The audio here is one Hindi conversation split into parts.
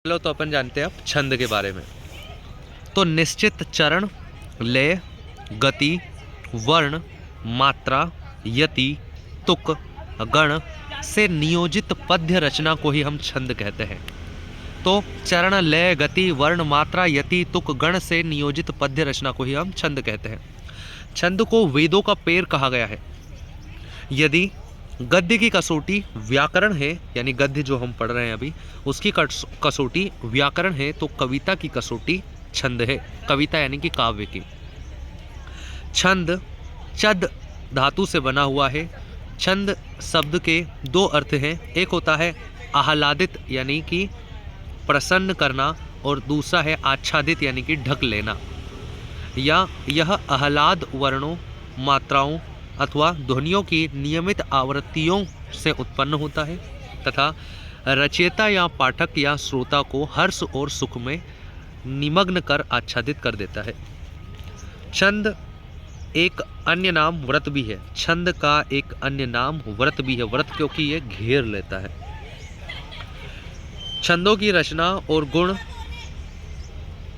चलो तो अपन जानते हैं अब छंद के बारे में। तो निश्चित चरण, लय, गति, वर्ण, मात्रा, यति, तुक, गण से नियोजित पद्य रचना को ही हम छंद कहते हैं। तो चरण, लय, गति, वर्ण, मात्रा, यति, तुक, गण से नियोजित पद्य रचना को ही हम छंद कहते हैं। छंद को वेदों का पेड़ कहा गया है। यदि गद्य की कसौटी व्याकरण है, यानी गद्य जो हम पढ़ रहे हैं अभी उसकी कसौटी व्याकरण है, तो कविता की कसौटी छंद है। कविता यानी कि काव्य की। छंद चद धातु से बना हुआ है। छंद शब्द के दो अर्थ हैं। एक होता है आह्लादित यानी कि प्रसन्न करना, और दूसरा है आच्छादित यानी कि ढक लेना। या यह आह्लाद वर्णों, मात्राओं अथवा ध्वनियों की नियमित आवृत्तियों से उत्पन्न होता है तथा रचयिता या पाठक या श्रोता को हर्ष और सुख में निमग्न कर आच्छादित कर देता है। छंद एक अन्य नाम व्रत भी है। छंद का एक अन्य नाम व्रत भी है। व्रत क्योंकि ये घेर लेता है। छंदों की रचना और गुण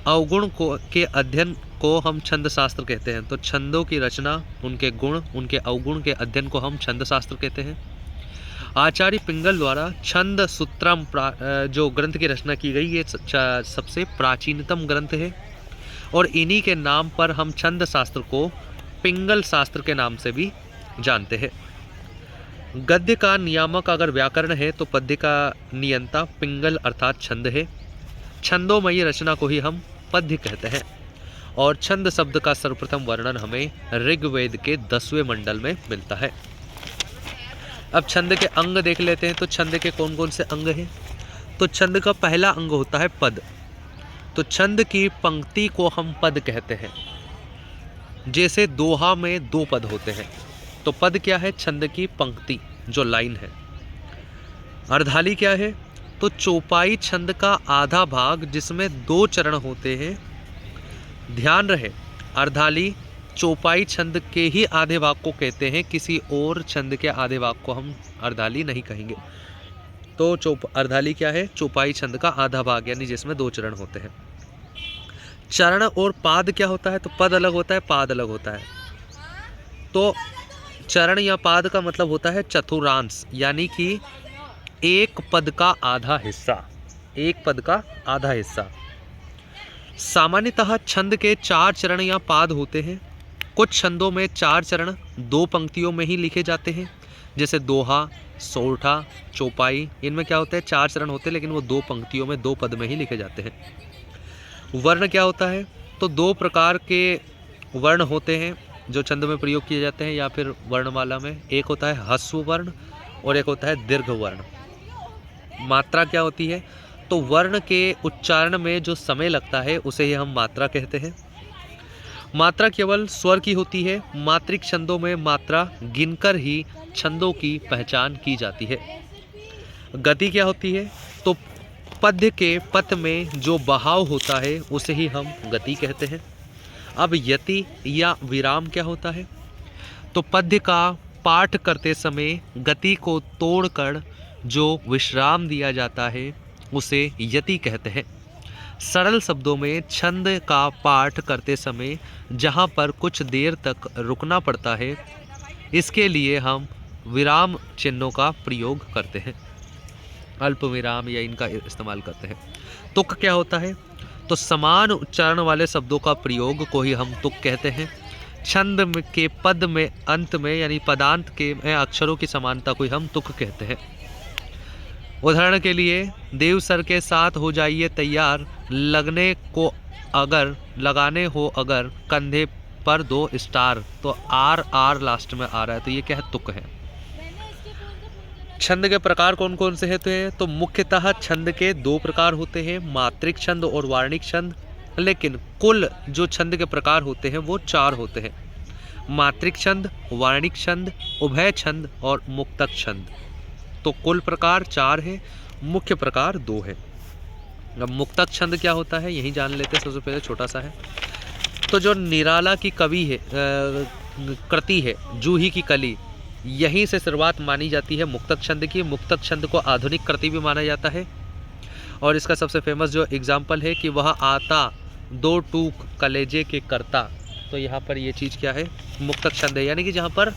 अवगुण के अध्ययन को हम छंद शास्त्र कहते हैं। तो छंदों की रचना, उनके गुण, उनके अवगुण के अध्ययन को हम छंद शास्त्र कहते हैं। आचार्य पिंगल द्वारा छंद सूत्रम जो ग्रंथ की रचना की गई, ये सबसे प्राचीनतम ग्रंथ है और इन्हीं के नाम पर हम छंद शास्त्र को पिंगल शास्त्र के नाम से भी जानते हैं। गद्य का नियामक अगर व्याकरण है तो पद्य का नियंता पिंगल अर्थात छंद है। छंदोमयी रचना को ही हम पद्य कहते हैं। और छंद शब्द का सर्वप्रथम वर्णन हमें ऋग्वेद के 10वें मंडल में मिलता है। अब छंद के अंग देख लेते हैं। तो छंद के कौन कौन से अंग हैं? तो छंद का पहला अंग होता है पद। तो छंद की पंक्ति को हम पद कहते हैं। जैसे दोहा में दो पद होते हैं, तो पद क्या है? छंद की पंक्ति, जो लाइन है। अर्धाली क्या है? तो चौपाई छंद का आधा भाग जिसमें दो चरण होते हैं। ध्यान रहे, अर्धाली चौपाई छंद के ही आधे भाग को कहते हैं, किसी और छंद के आधे भाग को हम अर्धाली नहीं कहेंगे। तो अर्धाली क्या है? चौपाई छंद का आधा भाग, यानी जिसमें दो चरण होते हैं। चरण और पाद क्या होता है? तो पद अलग होता है, पाद अलग होता है। तो चरण या पाद का मतलब होता है चतुर्थांश, यानी कि एक पद का आधा हिस्सा। एक पद का आधा हिस्सा। सामान्यतः छंद के 4 चरण या पाद होते हैं। कुछ छंदों में 4 चरण 2 पंक्तियों में ही लिखे जाते हैं, जैसे दोहा, सोरठा, चौपाई। इनमें क्या होता है? 4 चरण होते हैं, लेकिन वो 2 पंक्तियों में 2 पद में ही लिखे जाते हैं। वर्ण क्या होता है? तो 2 प्रकार के वर्ण होते हैं जो छंद में प्रयोग किए जाते हैं या फिर वर्णमाला में। एक होता है ह्रस्व वर्ण और एक होता है दीर्घ वर्ण। मात्रा क्या होती है? तो वर्ण के उच्चारण में जो समय लगता है उसे ही हम मात्रा कहते हैं। मात्रा केवल स्वर की होती है। मात्रिक छंदों में मात्रा गिनकर ही छंदों की पहचान की जाती है। गति क्या होती है? तो पद्य के पथ में जो बहाव होता है उसे ही हम गति कहते हैं। अब यति या विराम क्या होता है? तो पद्य का पाठ करते समय गति को तोड़कर जो विश्राम दिया जाता है उसे यति कहते हैं। सरल शब्दों में छंद का पाठ करते समय जहाँ पर कुछ देर तक रुकना पड़ता है, इसके लिए हम विराम चिन्हों का प्रयोग करते हैं। अल्प विराम या इनका इस्तेमाल करते हैं। तुक क्या होता है? तो समान उच्चारण वाले शब्दों का प्रयोग को ही हम तुक कहते हैं। छंद के पद में अंत में यानी पदांत के अक्षरों की समानता को ही हम तुक कहते हैं। उदाहरण के लिए, देव सर के साथ हो जाइए तैयार, लगाने हो अगर कंधे पर 2 स्टार। तो आर लास्ट में आ रहा है, तो ये क्या है? तुक है। छंद के प्रकार कौन कौन से होते हैं? तो मुख्यतः छंद के 2 प्रकार होते हैं, मात्रिक छंद और वार्णिक छंद। लेकिन कुल जो छंद के प्रकार होते हैं वो 4 होते हैं। मात्रिक छंद, वार्णिक छंद, उभय छंद और मुक्तक छंद। तो कुल प्रकार 4 है, मुख्य प्रकार 2 है। अब मुक्तक छंद क्या होता है यही जान लेते हैं। सबसे पहले छोटा सा है। तो जो निराला की कवि है कृति है, जूही की कली, यहीं से शुरुआत मानी जाती है मुक्तक छंद की। मुक्तक छंद को आधुनिक कृति भी माना जाता है। और इसका सबसे फेमस जो एग्जाम्पल है कि वह आता दो टूक कलेजे के करता। तो यहाँ पर ये चीज़ क्या है, मुक्तक छंद है, यानी कि जहाँ पर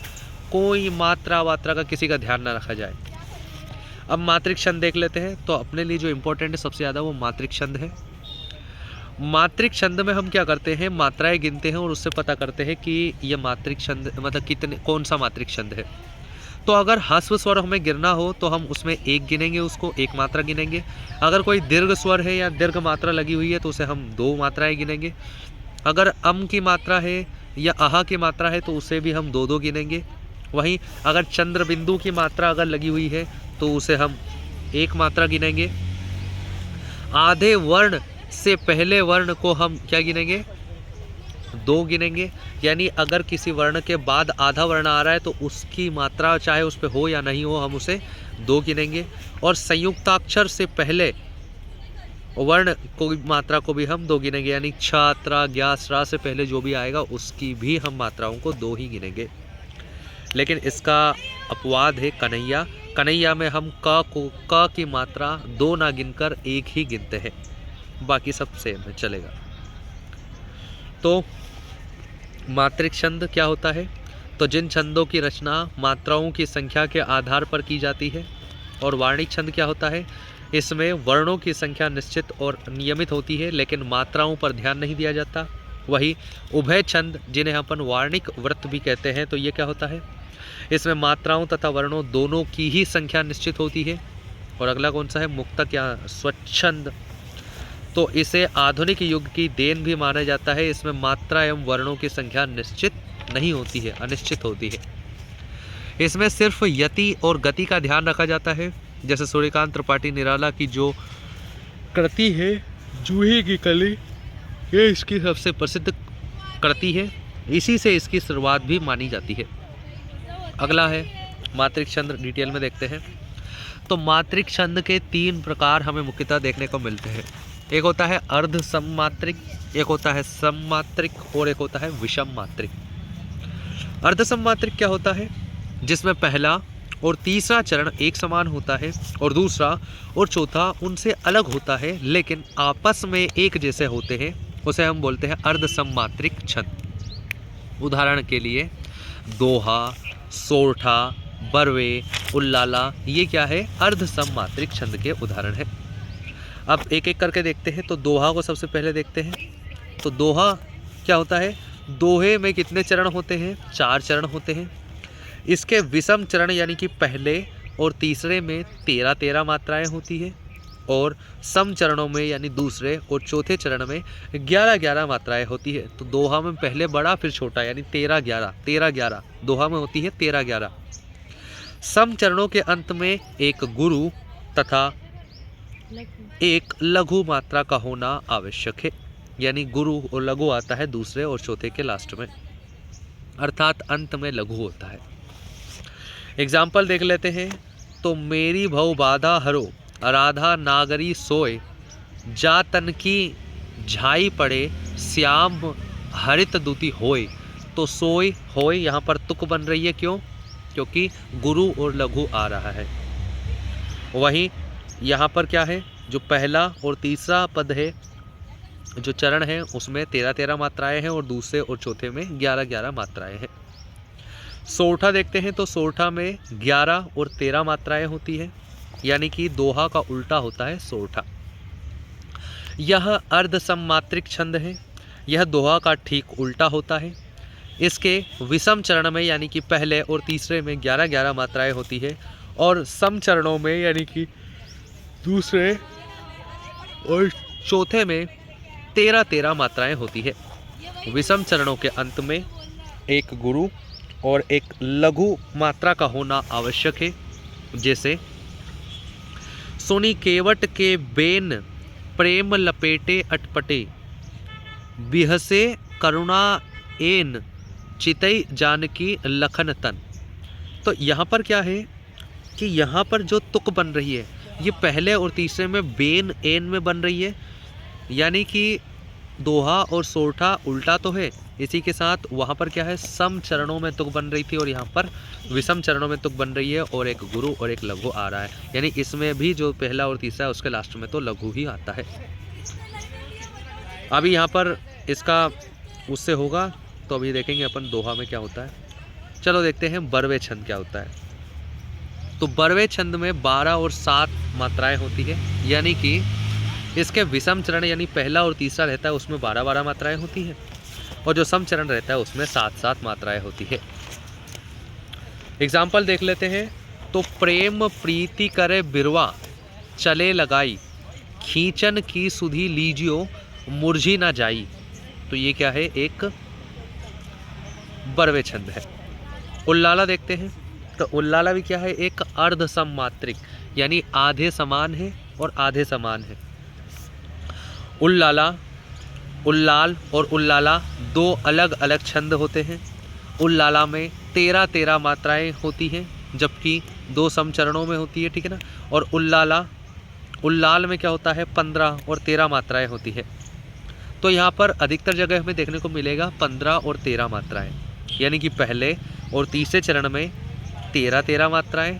कोई मात्रा वात्रा का किसी का ध्यान ना रखा जाए। अब मात्रिक छंद देख लेते हैं। तो अपने लिए जो इम्पोर्टेंट है सबसे ज़्यादा वो मात्रिक छंद है। मात्रिक छंद में हम क्या करते हैं, मात्राएं गिनते हैं और उससे पता करते हैं कि ये मात्रिक छंद मतलब कितने, कौन सा मात्रिक छंद है। तो अगर ह्रस्व स्वर हमें गिनना हो तो हम उसमें एक गिनेंगे, उसको एक मात्रा गिनेंगे। अगर कोई दीर्घ स्वर है या दीर्घ मात्रा लगी हुई है तो उसे हम दो मात्राएं गिनेंगे। अगर अम की मात्रा है या आहा की मात्रा है तो उसे भी हम दो दो गिनेंगे। वहीं अगर चंद्र बिंदु की मात्रा अगर लगी हुई है तो उसे हम एक मात्रा गिनेंगे। आधे वर्ण से पहले वर्ण को हम क्या गिनेंगे, दो गिनेंगे। यानी अगर किसी वर्ण के बाद आधा वर्ण आ रहा है तो उसकी मात्रा चाहे उस पर हो या नहीं हो हम उसे दो गिनेंगे। और संयुक्ताक्षर से पहले वर्ण को मात्रा को भी हम दो गिनेंगे, यानी छात्रा ज्ञासरा से पहले जो भी आएगा उसकी भी हम मात्राओं को दो ही गिनेंगे। लेकिन इसका अपवाद है कन्हैया। कन्हैया में हम क को क की मात्रा दो ना गिनकर एक ही गिनते हैं, बाकी सब सेम है, चलेगा। तो मात्रिक छंद क्या होता है, तो जिन छंदों की रचना मात्राओं की संख्या के आधार पर की जाती है। और वार्णिक छंद क्या होता है, इसमें वर्णों की संख्या निश्चित और नियमित होती है लेकिन मात्राओं पर ध्यान नहीं दिया जाता। वही उभय छंद जिन्हें अपन वार्णिक वृत्त भी कहते हैं, तो ये क्या होता है, इसमें मात्राओं तथा वर्णों दोनों की ही संख्या निश्चित होती है। और अगला कौन सा है, मुक्तक या स्वच्छंद। तो इसे आधुनिक युग की देन भी माना जाता है। इसमें मात्रा एवं वर्णों की संख्या निश्चित नहीं होती है, अनिश्चित होती है। इसमें सिर्फ यति और गति का ध्यान रखा जाता है। जैसे सूर्यकांत त्रिपाठी निराला की जो कृति है जूही की कली, ये इसकी सबसे प्रसिद्ध कृति है, इसी से इसकी शुरुआत भी मानी जाती है। अगला है मात्रिक छंद, डिटेल में देखते हैं। तो मात्रिक छंद के तीन प्रकार हमें मुख्यतः देखने को मिलते हैं। एक होता है अर्ध सममात्रिक, एक होता है सममात्रिक और एक होता है विषम मात्रिक। अर्ध सममात्रिक क्या होता है, जिसमें पहला और तीसरा चरण एक समान होता है और दूसरा और चौथा उनसे अलग होता है लेकिन आपस में एक जैसे होते हैं, उसे हम बोलते हैं अर्ध सममात्रिक छंद। उदाहरण के लिए दोहा, सोरठा, बरवे, उल्लाला, ये क्या है, अर्ध सममात्रिक छंद के उदाहरण है। अब एक एक करके देखते हैं। तो दोहा को सबसे पहले देखते हैं। तो दोहा क्या होता है, दोहे में कितने चरण होते हैं, 4 चरण होते हैं। इसके विषम चरण यानी कि पहले और तीसरे में 13-13 मात्राएं होती है और सम चरणों में यानी दूसरे और चौथे चरण में 11-11 मात्राएं होती है। तो दोहा में पहले बड़ा फिर छोटा यानी 13-11, 13-11 दोहा में होती है 13-11। सम चरणों के अंत में एक गुरु तथा एक लघु मात्रा का होना आवश्यक है, यानी गुरु और लघु आता है दूसरे और चौथे के लास्ट में, अर्थात अंत में लघु होता है। एग्जाम्पल देख लेते हैं। तो मेरी भव बाधा हरो, राधा नागरी सोए, जा तन की झाई पड़े, श्याम हरित दूती होय। तो सोय होय यहाँ पर तुक बन रही है, क्यों, क्योंकि गुरु और लघु आ रहा है। वहीं यहाँ पर क्या है, जो पहला और तीसरा पद है, जो चरण है उसमें 13-13 मात्राएं हैं और दूसरे और चौथे में 11-11 मात्राएं हैं। सोरठा देखते हैं। तो सोरठा में 11 और 13 मात्राएं होती है, यानी कि दोहा का उल्टा होता है सोरठा। यह अर्ध सममात्रिक छंद है, यह दोहा का ठीक उल्टा होता है। इसके विषम चरण में यानी कि पहले और तीसरे में 11-11 मात्राएं होती है और सम चरणों में यानी कि दूसरे और चौथे में 13-13 मात्राएं होती है। विषम चरणों के अंत में एक गुरु और एक लघु मात्रा का होना आवश्यक है। जैसे सुनी केवट के बेन प्रेम लपेटे अटपटे, बिहसे करुणा एन चितई जानकी लखन तन। तो यहाँ पर क्या है कि यहाँ पर जो तुक बन रही है ये पहले और तीसरे में बेन एन में बन रही है, यानी कि दोहा और सोरठा उल्टा तो है इसी के साथ वहाँ पर क्या है, सम चरणों में तुक बन रही थी और यहाँ पर विषम चरणों में तुक बन रही है और एक गुरु और एक लघु आ रहा है। यानी इसमें भी जो पहला और तीसरा है उसके लास्ट में तो लघु ही आता है। अभी यहाँ पर इसका उससे होगा तो अभी देखेंगे अपन दोहा में क्या होता है। चलो देखते हैं बरवे छंद क्या होता है। तो बरवे छंद में 12 और 7 मात्राएं होती है, यानी कि इसके विषम चरण यानी पहला और तीसरा रहता है उसमें 12-12 मात्राएं होती हैं और जो सम चरण रहता है उसमें 7-7 मात्राएं होती है। एग्जाम्पल देख लेते हैं। तो प्रेम प्रीति करे बिरवा चले लगाई, खींचन की सुधी लीजियो मुरझी ना जाई। तो ये क्या है, एक बरवे छंद है। उल्लाला देखते हैं। तो उल्लाला भी क्या है, एक अर्ध सम मात्रिक यानी आधे समान है और आधे समान है। उल्लाला, उल्लाल और उल्लाला दो अलग अलग छंद होते हैं। उल्लाला में 13-13 मात्राएं होती हैं जबकि 2 सम चरणों में होती है, ठीक है ना। और उल्लाल में क्या होता है, 15 और 13 मात्राएं होती है। तो यहाँ पर अधिकतर जगह हमें देखने को मिलेगा 15 और 13 मात्राएं, यानी कि पहले और तीसरे चरण में 13-13 मात्राएं,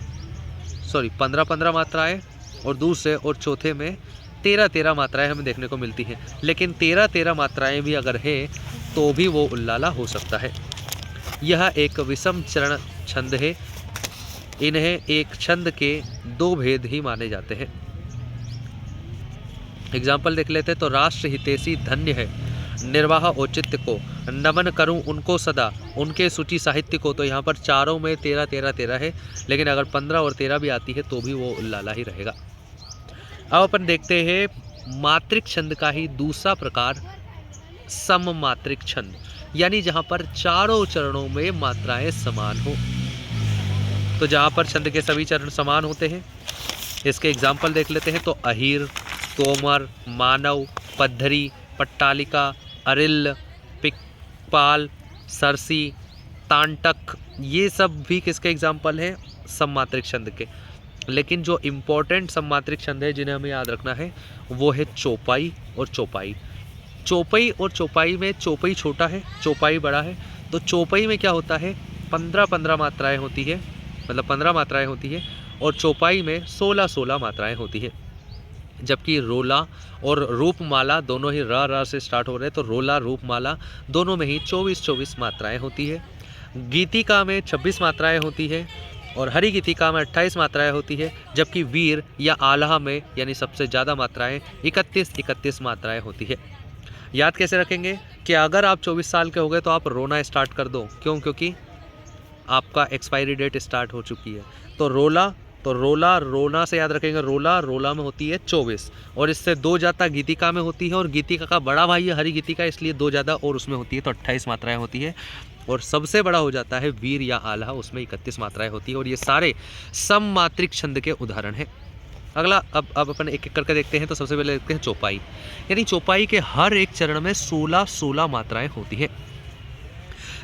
15-15 मात्राएं और दूसरे और चौथे में 13-13 मात्राएं हमें देखने को मिलती हैं। लेकिन 13-13 मात्राएं भी अगर है तो भी वो उल्लाला हो सकता है। यह एक विषम चरण छंद है। इन्हें एक छंद के 2 भेद ही माने जाते हैं। एग्जाम्पल देख लेते हैं। तो राष्ट्र हितैषी धन्य है, निर्वाह औचित्य को, नमन करूं उनको सदा, उनके सूची साहित्य को। तो यहाँ पर चारों में 13-13-13 है, लेकिन अगर 15 और 13 भी आती है तो भी वो उल्लाला ही रहेगा। अब अपन देखते हैं मात्रिक छंद का ही दूसरा प्रकार, सम मात्रिक छंद, यानी जहाँ पर चारों चरणों में मात्राएं समान हो। तो जहाँ पर छंद के सभी चरण समान होते हैं, इसके एग्जाम्पल देख लेते हैं। तो अहीर, तोमर, मानव, पद्धरी, पट्टालिका, अरिल, पिकपाल, सरसी, तांटक, ये सब भी किसके एग्जाम्पल हैं, सममात्रिक छंद के। लेकिन जो इम्पोर्टेंट सममात्रिक छंद है जिन्हें हमें याद रखना है वो है चौपाई और चौपाई। चौपाई और चौपाई में चौपाई छोटा है, चौपाई बड़ा है। तो चौपाई में क्या होता है, 15-15 मात्राएं होती है, मतलब 15 मात्राएं होती है, और चौपाई में 16-16 मात्राएं होती है। जबकि रोला और रूपमाला दोनों ही र से स्टार्ट हो रहे हैं, तो रोला रूपमाला दोनों में ही 24-24 मात्राएं होती है। गीतिका में 26 मात्राएं होती है और हरि गीतिका में 28 मात्राएं होती है। जबकि वीर या आल्हा में यानी सबसे ज़्यादा मात्राएं 31-31 मात्राएं होती है। याद कैसे रखेंगे कि अगर आप 24 साल के हो गए तो आप रोना स्टार्ट कर दो, क्यों, क्योंकि आपका एक्सपायरी डेट स्टार्ट हो चुकी है। तो रोला रोना से याद रखेंगे, रोला में होती है 24 और इससे 2 ज़्यादा गीतिका में होती है, और गीतिका का बड़ा भाई है हरि गीतिका, इसलिए 2 ज़्यादा और उसमें होती है तो 28 मात्राएं होती है। और सबसे बड़ा हो जाता है वीर या आल्हा, उसमें 31 मात्राएं होती है। और ये सारे सममात्रिक छंद के उदाहरण हैं। अगला अब अपन एक एक करके देखते हैं। तो सबसे पहले देखते हैं चौपाई, यानी चौपाई के हर एक चरण में 16-16 मात्राएं होती हैं।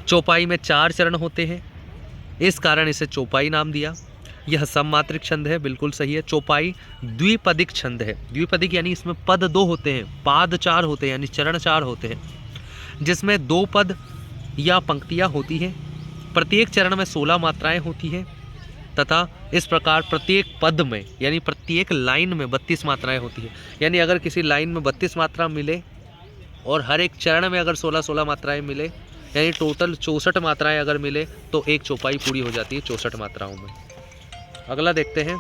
चौपाई में 4 चरण होते हैं, इस कारण इसे चौपाई नाम दिया। यह सममात्रिक छंद है, बिल्कुल सही है। चौपाई द्विपदिक छंद है। द्विपदिक यानी इसमें पद 2 होते हैं, पाद 4 होते हैं, यानी चरण 4 होते हैं, जिसमें 2 पद या पंक्तियां होती हैं। प्रत्येक चरण में 16 मात्राएं होती हैं तथा इस प्रकार प्रत्येक पद में यानी प्रत्येक लाइन में 32 मात्राएं होती है। यानी अगर किसी लाइन में 32 मात्रा मिले और हर एक चरण में अगर 16-16 मात्राएं मिले, यानी टोटल 64 मात्राएं अगर मिले तो एक चौपाई पूरी हो जाती है 64 मात्राओं में। अगला देखते हैं,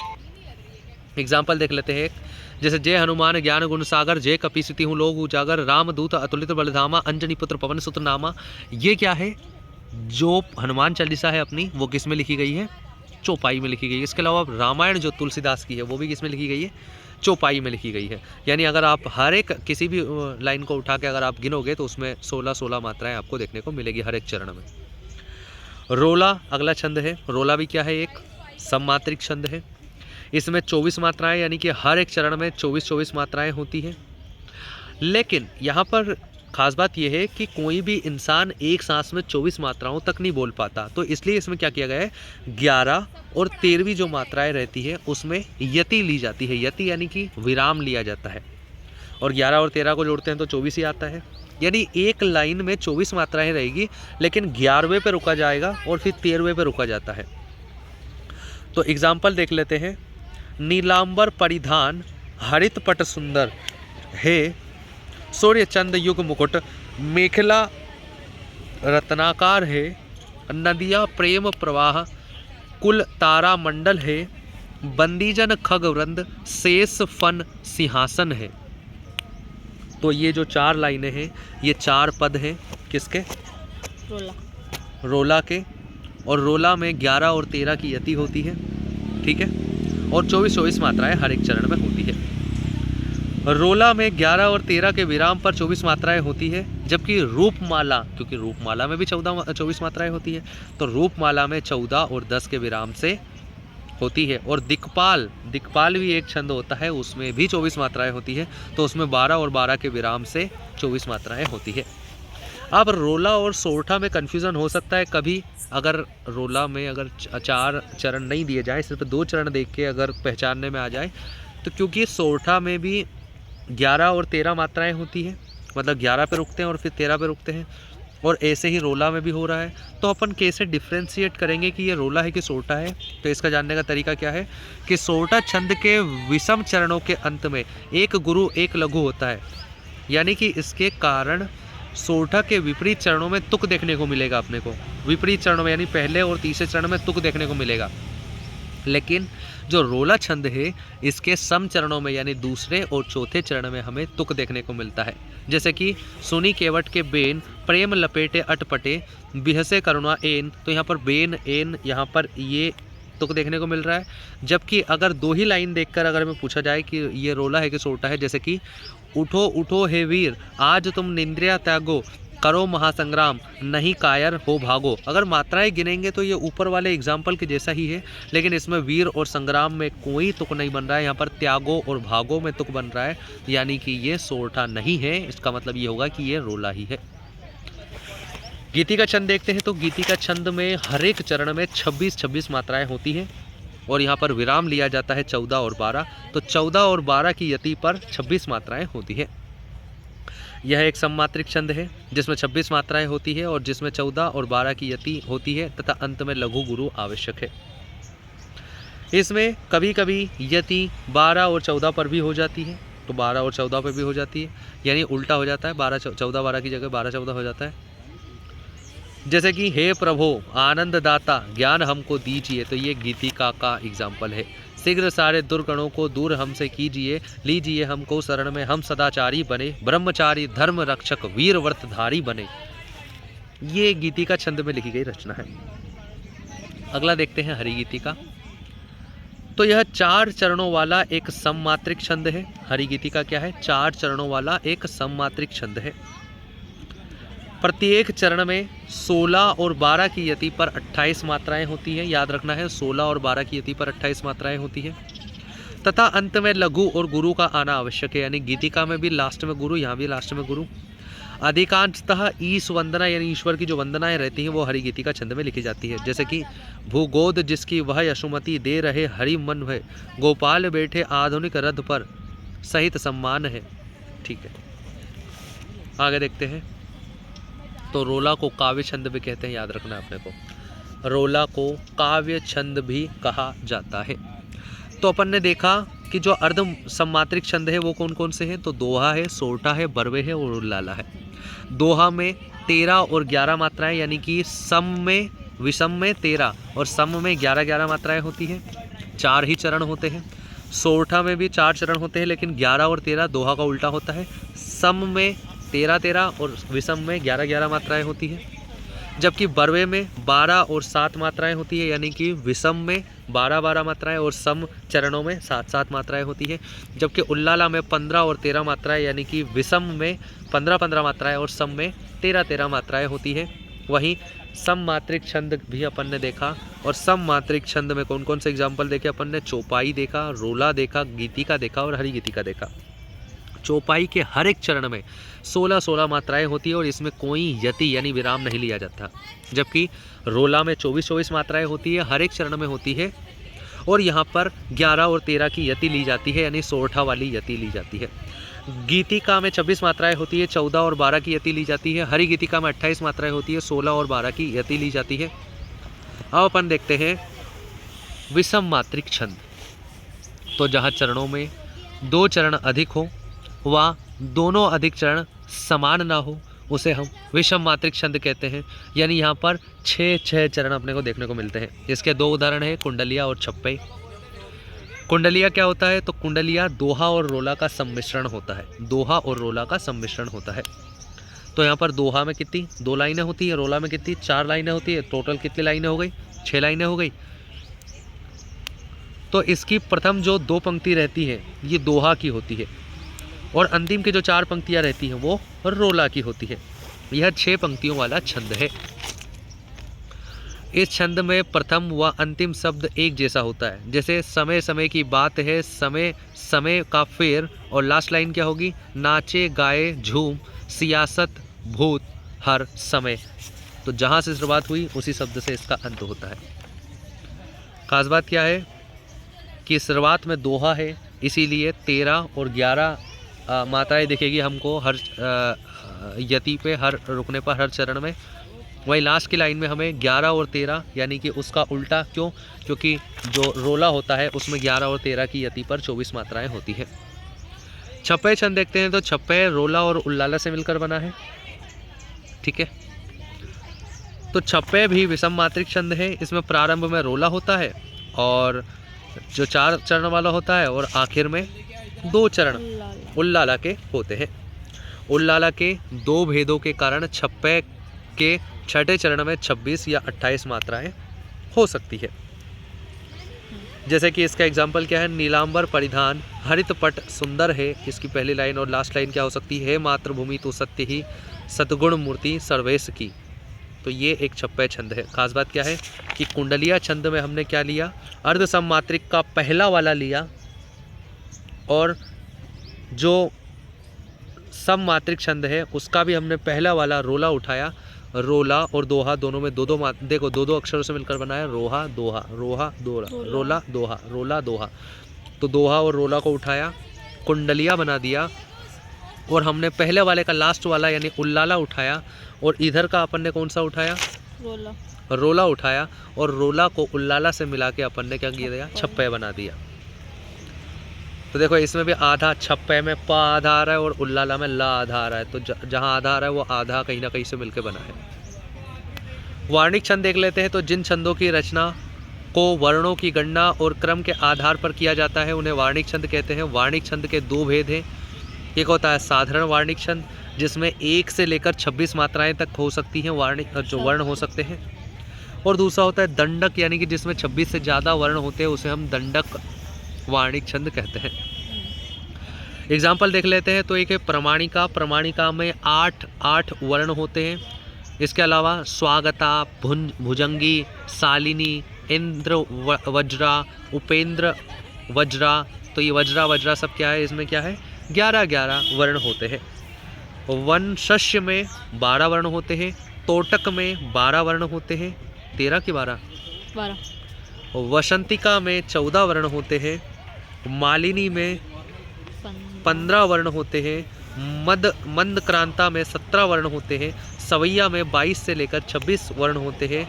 एग्जाम्पल देख लेते हैं। जैसे जय हनुमान ज्ञान गुण सागर, जय कपीसति हूँ लोग उजागर, रामदूत अतुलित बलधामा, अंजनी पुत्र पवन सुत नामा। ये क्या है, जो हनुमान चालीसा है अपनी, वो किस में लिखी गई है, चौपाई में लिखी गई है। इसके अलावा रामायण जो तुलसीदास की है वो भी किस में लिखी गई है, चौपाई में लिखी गई है। यानी अगर आप हर एक किसी भी लाइन को उठा के अगर आप गिनोगे तो उसमें 16-16 मात्राएं आपको देखने को मिलेगी हर एक चरण में। रोला अगला छंद है। रोला भी क्या है, एक सममात्रिक छंद है। इसमें 24 मात्राएं यानी कि हर एक चरण में 24-24 मात्राएं होती हैं। लेकिन यहाँ पर खास बात यह है कि कोई भी इंसान एक सांस में 24 मात्राओं तक नहीं बोल पाता, तो इसलिए इसमें क्या किया गया है, 11 और 13वीं जो मात्राएं रहती है उसमें यति ली जाती है। यति यानी कि विराम लिया जाता है। और 11 और 13 को जोड़ते हैं तो 24 ही आता है। यानी एक लाइन में 24 मात्राएं रहेगी, लेकिन 11वें पे रुका जाएगा और फिर 13वें पे रुका जाता है। तो एग्जाम्पल देख लेते हैं। नीलांबर परिधान हरित पट सुंदर है, सूर्य चंद युग मुकुट मेखला रत्नाकार है, नदिया प्रेम प्रवाह कुल तारा मंडल है, बंदीजन खग वृंद शेष फन सिंहासन है। तो ये जो 4 लाइनें हैं, ये 4 पद हैं किसके? रोला के। और रोला में 11 और 13 की यति होती है, ठीक है, और 24-24 मात्राएं हर एक चरण में होती है। रोला में 11 और 13 के विराम पर 24 मात्राएं होती है, जबकि रूपमाला, क्योंकि रूपमाला में भी 24 मात्राएं होती है, तो रूपमाला में 14 और 10 के विराम से होती है। और दिक्पाल भी एक छंद होता है, उसमें भी 24 मात्राएं होती है, तो उसमें 12 और 12 के विराम से 24 मात्राएं होती है। अब रोला और सोरठा में कन्फ्यूज़न हो सकता है कभी, अगर रोला में अगर 4 चरण नहीं दिए जाए, सिर्फ 2 चरण देख के अगर पहचानने में आ जाए, तो क्योंकि सोरठा में भी 11 और 13 मात्राएं होती है, मतलब 11 पे रुकते हैं और फिर 13 पे रुकते हैं, और ऐसे ही रोला में भी हो रहा है। तो अपन कैसे डिफ्रेंशिएट करेंगे कि ये रोला है कि सोरठा है? तो इसका जानने का तरीका क्या है कि सोरठा छंद के विषम चरणों के अंत में एक गुरु एक लघु होता है, यानी कि इसके कारण सोरठा के विपरीत चरणों में तुक देखने को मिलेगा अपने को। विपरीत चरणों में यानी पहले और तीसरे चरण में तुक देखने को मिलेगा, लेकिन जो रोला छंद है इसके सम चरणों में यानी दूसरे और चौथे चरण में हमें तुक देखने को मिलता है। जैसे कि सुनी केवट के बेन प्रेम लपेटे अटपटे बिहसे करुणा एन, तो यहाँ पर बेन एन यहाँ पर ये तुक देखने को मिल रहा है। जबकि अगर 2 ही लाइन देखकर अगर हमें पूछा जाए कि ये रोला है कि सोरठा है, जैसे कि उठो उठो हे वीर आज तुम निंद्रिया त्यागो करो महासंग्राम नहीं कायर हो भागो, अगर मात्राएं गिनेंगे तो ये ऊपर वाले एग्जाम्पल के जैसा ही है, लेकिन इसमें वीर और संग्राम में कोई तुक नहीं बन रहा है, यहाँ पर त्यागो और भागो में तुक बन रहा है, यानी कि ये सोरठा नहीं है। इसका मतलब ये होगा कि ये रोला ही है। गीति का छंद देखते हैं। तो गीति का छंद में हर एक चरण में 26-26 मात्राएं होती हैं, और यहाँ पर विराम लिया जाता है 14 और 12, तो 14 और 12 की यति पर 26 मात्राएं होती है। यह एक सममात्रिक छंद है जिसमें 26 मात्राएं होती है और जिसमें 14 और 12 की यति होती है तथा अंत में लघु गुरु आवश्यक है। इसमें कभी कभी यति 12 और 14 पर भी हो जाती है, तो 12 और 14 पर भी हो जाती है, यानी उल्टा हो जाता है, 14 की जगह 12-14 हो जाता है। जैसे कि हे प्रभो आनंद दाता ज्ञान हमको दीजिए, तो ये गीतिका का एग्जाम्पल है। शीघ्र सारे दुर्गणों को दूर हमसे कीजिए, लीजिए हमको शरण में, हम सदाचारी बने, ब्रह्मचारी धर्म रक्षक वीर व्रतधारी बने। ये गीतिका छंद में लिखी गई रचना है। अगला देखते हैं हरिगीतिका। तो यह 4 चरणों वाला एक सममात्रिक छंद है। हरिगीतिका क्या है? 4 चरणों वाला एक सममात्रिक छंद है। प्रत्येक चरण में 16 और 12 की यति पर 28 मात्राएं होती हैं। याद रखना है 16 और 12 की यति पर 28 मात्राएं होती हैं, तथा अंत में लघु और गुरु का आना आवश्यक है। यानी गीतिका में भी लास्ट में गुरु, यहाँ भी लास्ट में गुरु। अधिकांशतः ईश वंदना यानी ईश्वर की जो वंदनाएं रहती हैं वो हरिगीतिका छंद में लिखी जाती है। जैसे कि भूगोद जिसकी वह यशुमति दे रहे हरि मन है, गोपाल बैठे आधुनिक रथ पर सहित सम्मान है। ठीक है, आगे देखते हैं। तो रोला को काव्य छंद भी कहते हैं, याद रखना है अपने को। रोला को काव्य छंद भी कहा जाता है। तो अपन ने देखा कि जो अर्ध सममात्रिक छंद है वो कौन कौन से हैं? तो दोहा है, सोरठा है, बरवे है और उल्लाला है। दोहा में 13 और 11 मात्राएं, यानी कि सम में विषम में 13 और सम में 11-11 मात्राएं होती हैं। 4 ही चरण होते हैं। सोरठा में भी 4 चरण होते हैं, लेकिन 11 और 13 दोहा का उल्टा होता है। सम में 13-13 और विषम में 11-11 मात्राएं होती हैं। जबकि बरवे में 12 और 7 मात्राएं होती है, यानी कि विषम में 12-12 मात्राएं और सम चरणों में 7-7 मात्राएं होती हैं। जबकि उल्लाला में 15 और 13 मात्राएं, यानी कि विषम में 15-15 मात्राएं और सम में 13-13 मात्राएं होती हैं। वहीं सममात्रिक छंद भी अपन ने देखा, और सममात्रिक छंद में कौन कौन से एग्जाम्पल देखे अपन ने? चौपाई देखा, रोला देखा, गीतिका देखा और हरिगीतिका देखा। चौपाई के हर एक चरण में 16-16 मात्राएं होती है और इसमें कोई यति यानी विराम नहीं लिया जाता। जबकि रोला में 24-24 मात्राएं होती है, हर एक चरण में होती है, और यहाँ पर 11 और 13 की यति ली जाती है, यानी सोरठा वाली यति ली जाती है। गीतिका में 26 मात्राएं होती है, 14 और 12 की यति ली जाती है। हरि गीतिका में 28 मात्राएं होती है, 16 और 12 की यति ली जाती है। अब अपन देखते हैं विषम मात्रिक छंद। तो जहाँ चरणों में 2 चरण अधिक हो व दोनों अधिक चरण समान ना हो, उसे हम विषम मात्रिक छंद कहते हैं। यानी यहाँ पर 6 चरण अपने को देखने को मिलते हैं। इसके 2 उदाहरण हैं, कुंडलिया और छप्पे। कुंडलिया क्या होता है? तो कुंडलिया दोहा और रोला का सम्मिश्रण होता है। दोहा और रोला का सम्मिश्रण होता है। तो यहाँ पर दोहा में कितनी 2 लाइनें होती है, रोला में कितनी 4 लाइनें होती है। टोटल कितनी लाइनें हो गई? 6 लाइनें हो गई। तो इसकी प्रथम जो 2 पंक्ति रहती है ये दोहा की होती है और अंतिम की जो 4 पंक्तियाँ रहती हैं वो रोला की होती है। यह 6 पंक्तियों वाला छंद है। इस छंद में प्रथम व अंतिम शब्द एक जैसा होता है। जैसे समय समय की बात है, समय समय का फेर, और लास्ट लाइन क्या होगी? नाचे गाए झूम सियासत भूत हर समय। तो जहाँ से शुरुआत हुई उसी शब्द से इसका अंत होता है। खास बात क्या है कि शुरुआत में दोहा है, इसीलिए 13 और 11 मात्राएं दिखेगी हमको हर यति पे, हर रुकने पर, हर चरण में। वही लास्ट की लाइन में हमें 11 और 13 यानी कि उसका उल्टा। क्यों? क्योंकि जो रोला होता है उसमें 11 और 13 की यति पर 24 मात्राएं होती हैं। छप्पे छंद देखते हैं। तो छप्पे रोला और उल्लाला से मिलकर बना है। ठीक है, तो छप्पे भी विषम मात्रिक छंद है। इसमें प्रारंभ में रोला होता है और जो 4 चरण वाला होता है, और आखिर में 2 चरण उल्लाला के होते हैं। उल्लाला के 2 भेदों के कारण छप्पे के 6ठे चरण में 26 या 28 मात्राएं हो सकती है। जैसे कि इसका एग्जाम्पल क्या है? नीलांबर परिधान हरित पट सुंदर है, इसकी पहली लाइन और लास्ट लाइन क्या हो सकती है? मातृभूमि तो सत्य ही सतगुण मूर्ति सर्वेश की। तो ये एक छप्पे छंद है। खास बात क्या है कि कुंडलिया छंद में हमने क्या लिया? अर्ध सम मात्रिक का पहला वाला लिया, और जो सम मात्रिक छंद है उसका भी हमने पहला वाला रोला उठाया। रोला और दोहा दोनों में 2-2 देखो 2-2 अक्षरों से मिलकर बना है। रोहा दोहा, रोहा दोहा, रोला दोहा, रोला दोहा। तो दोहा और रोला को उठाया, कुंडलिया बना दिया, और हमने पहले वाले का लास्ट वाला यानी उल्लाला उठाया, और इधर का अपन ने कौन सा उठाया? रोला। रोला उठाया, और रोला को उल्लाला से मिला के अपन ने क्या किया दिया? छप्पे बना दिया। तो देखो इसमें भी आधा, छप्पे में प आधा आ रहा है और उल्लाला में ला आधा आ रहा है। तो जहाँ आधा आ रहा है वो आधा कहीं ना कहीं से मिलकर बना है। वार्णिक छंद देख लेते हैं। तो जिन छंदों की रचना को वर्णों की गणना और क्रम के आधार पर किया जाता है उन्हें वार्णिक छंद कहते हैं। वार्णिक छंद के 2 भेद हैं। एक होता है साधारण वार्णिक छंद, जिसमें 1 से लेकर 26 मात्राएं तक हो सकती हैं, वार्णिक जो वर्ण हो सकते हैं। और दूसरा होता है दंडक, यानी कि जिसमें 26 से ज़्यादा वर्ण होते हैं उसे हम दंडक वार्णिक छंद कहते हैं। एग्जाम्पल देख लेते हैं। तो एक है प्रमाणिका। प्रमाणिका में 8 वर्ण होते हैं। इसके अलावा स्वागता, भुजंगी, शालिनी, इंद्र वज्रा, उपेंद्र वज्रा। तो ये वज्रा वज्रा सब क्या है? इसमें क्या है? 11 वर्ण होते हैं। वंशस्य में 12 वर्ण होते हैं। तोटक में 12 वर्ण होते हैं। 13 की 12। वसंतिका में 14 वर्ण होते हैं। मालिनी में 15 वर्ण होते हैं। मंदक्रांता में 17 वर्ण होते हैं। सवैया में 22 से लेकर 26 वर्ण होते हैं।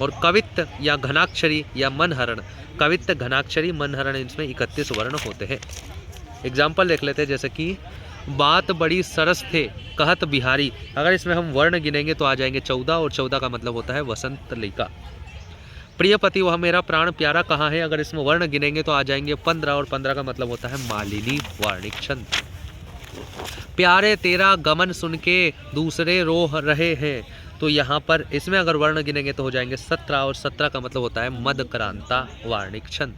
और कवित्त या घनाक्षरी या मनहरण, कवित्त, घनाक्षरी, मनहरण, इसमें 31 वर्ण होते हैं। एग्जाम्पल देख लेते हैं। जैसे कि बात बड़ी सरस थे कहत बिहारी। अगर इसमें हम वर्ण गिनेंगे तो आ जाएंगे 14, और 14 का मतलब होता है वसंत लिका। प्रियपति वह मेरा प्राण प्यारा कहाँ है? अगर इसमें वर्ण गिनेंगे तो आ जाएंगे 15, और 15 का मतलब होता है मालिनी वार्णिक छंद। प्यारे तेरा गमन सुन के दूसरे रोह रहे हैं। तो यहाँ पर इसमें अगर वर्ण गिनेंगे तो हो जाएंगे 17, और 17 का मतलब होता है मदक्रांता वार्णिक छंद।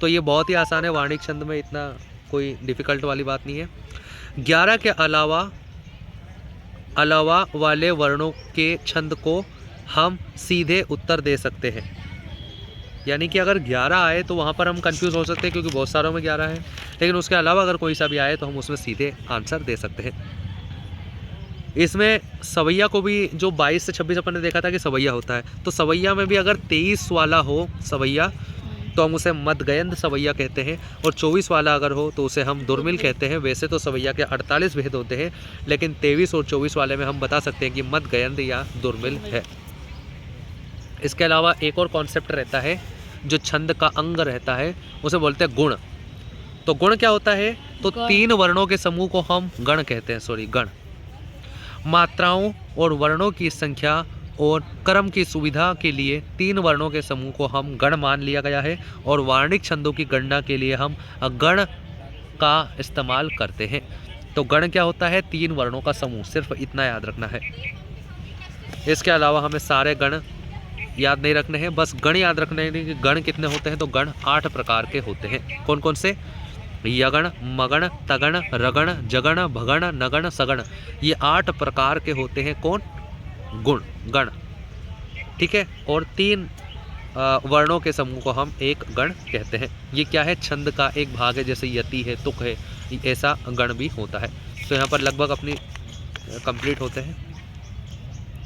तो ये बहुत ही आसान है। वार्णिक छंद में इतना कोई डिफिकल्ट वाली बात नहीं है। 11 के अलावा वाले वर्णों के छंद को हम सीधे उत्तर दे सकते हैं। यानी कि अगर 11 आए तो वहाँ पर हम कंफ्यूज हो सकते हैं, क्योंकि बहुत सारों में 11 है। लेकिन उसके अलावा अगर कोई सा भी आए तो हम उसमें सीधे आंसर दे सकते हैं। इसमें सवैया को भी, जो 22 से 26 अपन ने देखा था कि सवैया होता है, तो सवैया में भी अगर 23 वाला हो सवैया तो हम उसे मध्यगयंत सवैया कहते हैं, और 24 वाला अगर हो तो उसे हम दुर्मिल कहते हैं। वैसे तो सवैया के 48 भेद होते हैं, लेकिन 23 और 24 वाले में हम बता सकते हैं कि मध्यगयंत या दुर्मिल है। इसके अलावा एक और कॉन्सेप्ट रहता है जो छंद का अंग रहता है, उसे बोलते हैं गुण। तो गुण क्या होता है? तो 3 वर्णों के समूह को हम गण कहते हैं, गण। मात्राओं और वर्णों की संख्या और क्रम की सुविधा के लिए 3 वर्णों के समूह को हम गण मान लिया गया है, और वार्णिक छंदों की गणना के लिए हम गण का इस्तेमाल करते हैं। तो गण क्या होता है? 3 वर्णों का समूह, सिर्फ इतना याद रखना है। इसके अलावा हमें सारे गण याद नहीं रखने हैं, बस गण याद रखने हैं कि गण कितने होते हैं। तो गण 8 प्रकार के होते हैं। कौन कौन से? यगण, मगण, तगण, रगण, जगण, भगण, नगण, सगण। ये 8 प्रकार के होते हैं। कौन? गुण, गण। ठीक है। और 3 वर्णों के समूह को हम एक गण कहते हैं। ये क्या है? छंद का एक भाग है, जैसे यति है, तुक है, ऐसा गण भी होता है। तो यहाँ पर लगभग अपनी कंप्लीट होते हैं।